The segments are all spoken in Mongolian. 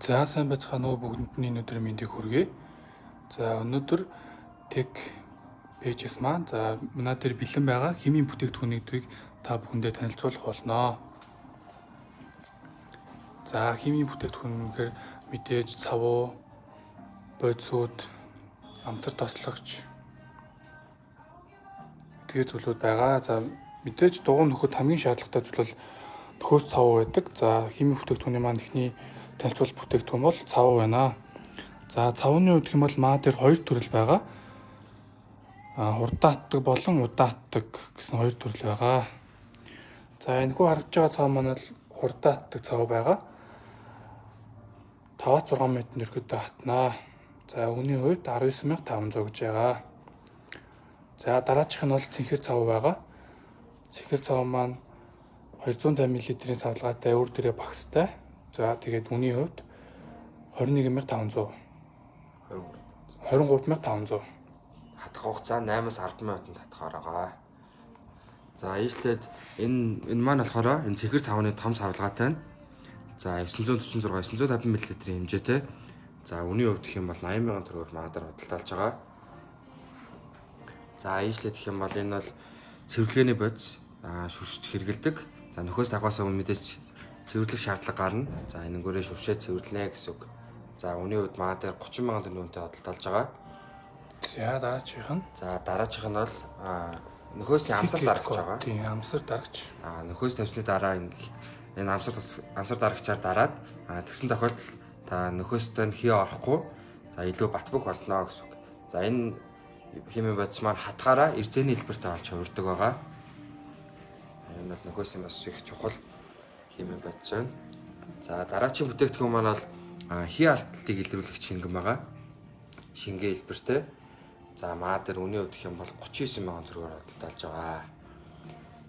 За сайн байцгаана уу бүгдэнд өнөөдөр мэндийг хүргэе. За өнөөдөр Tech Pages маань манай дээр бэлэн байгаа химийн бүтээгдэхүүнийг та бүхэндээ танилцуулах болно. За химийн бүтээгдэхүүн гэхээр мэдээж цавуу, бодисууд, амцар тослогч тэгээ зүйлүүд байгаа. За мэдээж дугуй нөхөд хамгийн шаардлагатай зүйл бол нөхөөс цавуу байдаг. За химийн бүтээгдэхүүний маань ихний танилцуулах бүтээгдэхүүн бол цавуу байна. За цавууны хувьд хэм бол маа дээр хоёр төрөл байгаа. Хурдан атдаг болон удаан атдаг гэсэн хоёр төрөл байгаа. За энэхүү харагдж байгаа цав маань л хурдан атдаг цав байгаа. 5-6 м өргөдөө хатнаа. За үүний хувьд 19500 гэж байгаа. За дараачих нь бол цэнхэр цав байгаа. Цэнхэр цав маань 250 мл-ийн савлгаатай өөр дээрээ багстай. За тэгээд үүний хувьд 21500. 23500. Хатах хугацаа 8-аас 10 минутанд хатахаар байгаа. За ижлээд энэ маань болохоор энэ цэнхэр цавны том савлгаатай нь. За 946 950 мл-ийн хэмжээтэй. За үүний хувьд гэх юм бол 80,000 төгрөгөөр магадаар худалдаалж байгаа. За ижлээд гэх юм бол энэ бол цэвэрлэгээний бодис шүршиж хэрэгэлдэг. За нөхөөс дагаас өмнө мэдээж цэвэрлэх шаардлага гарна. За энэнгээрээ шүршээ цэвэрлэнэ гэсэн үг. За үүний хувьд магадаар 30,000 төгрөгөөр худалдаалж байгаа. За дараачих нь. За дараачих нь бол нөхөөсний амсар дарагч байгаа. Тийм амсар дарагч. Нөхөөс тавьсны дараа энэ амсар дарагчаар дараад тэгсэн тохиолдолд та нөхөөстэй нь хий орохгүй за илүү бат бөх болно гэсэн үг. За энэ химийн бодис маань хатгаараа эрзэний хэлбэртэй олж хувирдаг байгаа. Энэ бол нөхөөсний бас их чухал химийн бодис байна. За дараагийн бүтээгдэхүүн маань бол хий алдалтыг илрүүлэх шингэн байгаа. Шингээ хэлбэртэй. За маа дээр үний хувьд гэх юм бол 39,000 төгрөгөөр худалдаалж байгаа.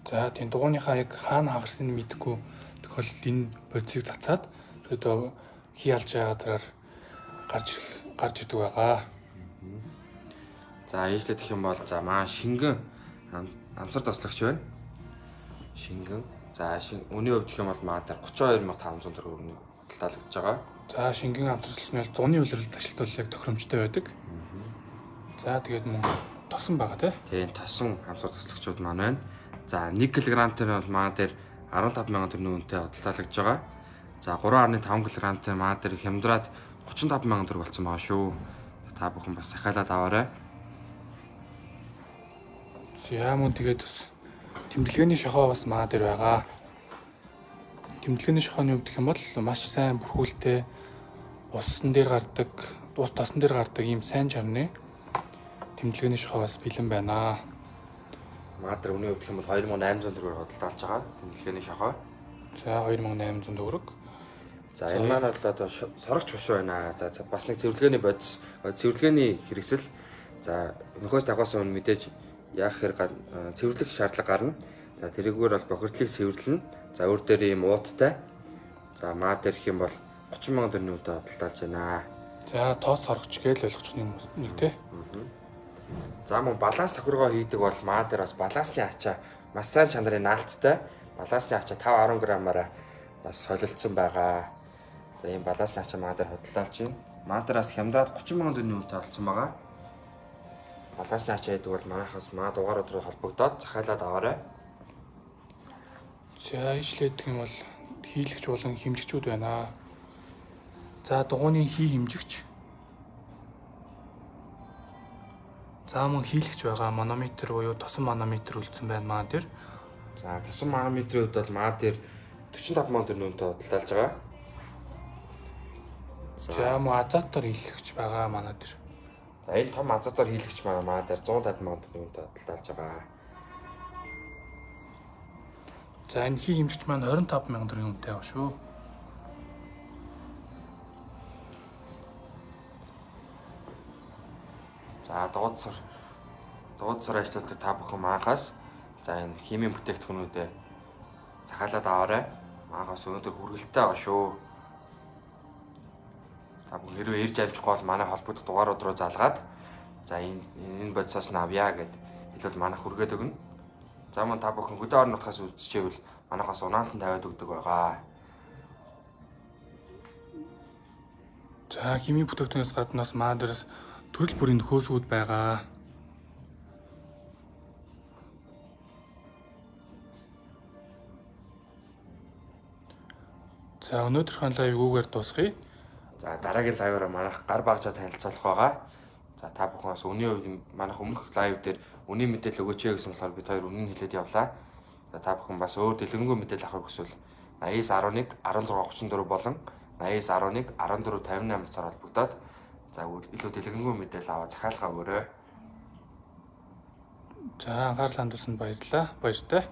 За тийм дугууныхаа яг хаана хагарсныг мэдэхгүй тохиолдолд энэ бодисыг цацаад ерөөдөө хий алж байгаа газараар гарч ирдэг байгаа. За ижлээд гэх юм бол за маа шингэн амсар тослогч байна. Шингэн. За үний хувьд гэх юм бол маа дээр 32,500 төгрөгөөр худалдаалж байгаа. За шингэн амсарлч нь зуны улирлт ажилтнууд яг тохиромжтой байдаг. За тэгээд мөн тосон байгаа тийм тосон амсар тослогчуд маань байна. За 1 кг-тэй бол маа дээр 15,000 төгрөгийн үнэтэй худалдаалж байгаа. За 3.5 кг-тэй маа дээр хямдраад 35,000 төгрөг болсон байгаа шүү. Та бүхэн бас захиалаад аваарай. За мөн тэгээд бас тэмдэглэгээний шохоо бас маа дээр байгаа. Тэмдэглэгээний шохооны хувьд гэх юм бол маш сайн бүрхүүлтэй усан дээр гардаг, ус тосон дээр гардаг ийм сайн чарны тэмдэглэгээний шохоо бас бэлэн байна. Маа дээр үний хувьд гэх юм бол 2,800 төгрөгөөр худалдаалж байгаа тэмдэглэгээний шохоо. За 2,800 төгрөг. За энэ маань бол одоо сорогч хошуу байна. За бас нэг цэвэрлэгээний бодис, цэвэрлэгээний хэрэгсэл. За нөхөөс дагаас өмнө мэдээж яах хэрэг цэвэрлэх шаардлага гарна. За тэрүүгээр бол бохирдлыг цэвэрлэнэ. За өөр дээр ийм ууттай. За маа дээр гэх юм бол 30,000 төгрөгийн үнэтэй худалдаалж байна. За тоос сорогч гэж ойлгочих нэг тий. За мөн баланс тохиргоо хийдэг бол маа дээр бас балансны ачаа маш сайн чанарын наалттай. Балансны ачаа 5-10 г-аараа бас холилдсон байгаа. За ийм балансны ачаа маа дээр худалдаалж байна. Маа дээр бас хямдраад 30,000 төгрөгийн үнэтэй болсон байгаа. Балансны ачаа гэдэг бол манайхаас маа дугаарууд руу холбогдоод захиалаад аваарай. За ижлээд гэх юм бол хийлэгч болон хэмжигчүүд байна. За дугууны хий хэмжигч. За мөн хийлэгч байгаа манометр буюу тосон манометр үлдсэн байна маа дээр. За тосон манометрийн хувьд бол маа дээр 45,000 төгрөгийн үнэтэй худалдаалж байгаа. За мөн азотоор хийлэгч байгаа манай дээр. За энэ том азотоор хийлэгч маа дээр 150,000 төгрөгийн үнэтэй худалдаалж байгаа. За энэ хий хэмжигч маань 25,000 төгрөгийн үнэтэй байгаа шүү. За дуудсаар ажилладаг та бүхэн маахаас за энэ химийн бүтээгдэхүүнүүдэд захиалаад аваарай. Маахаас өнөөдөр хүргэлттэй байгаа шүү. Та бүхэн хэрвээ ирж амжихгүй бол манай холбогдох дугаарууд руу залгаад за энэ бодисоос нь авъя гэд хэлвэл манайх хүргээд өгнө. За мөн та бүхэн хөдөө орон нутгаас үзчихвэл манайхаас унаалтан тавиад өгдөг байгаа. За химийн бүтээгдэхүүнээс гаднаас маа дээрс төрөл бүрийн нөхөөсгүүд байгаа. За өнөөдрийнхөө лайв юугаар дуусгая? За дараагийн лайваараа манайх гар багжаа танилцуулах байгаа. За та бүхэн бас үнийн хувьд манайх өмнөх лайв дээр үнийн мэдээлэл өгөөч гэсэн болохоор бид хоёр үнэн хэлээд явлаа. За та бүхэн бас өөр дэлгэрэнгүй мэдээлэл авахыг хүсвэл 8911 1634 болон 8911 1458 цаар холбогдоод за илүү дэлгэрэнгүй мэдээлэл аваа захиалгаа өгөөрэй. За анхаарлаа хандуулсанд баярлалаа. Баяртай.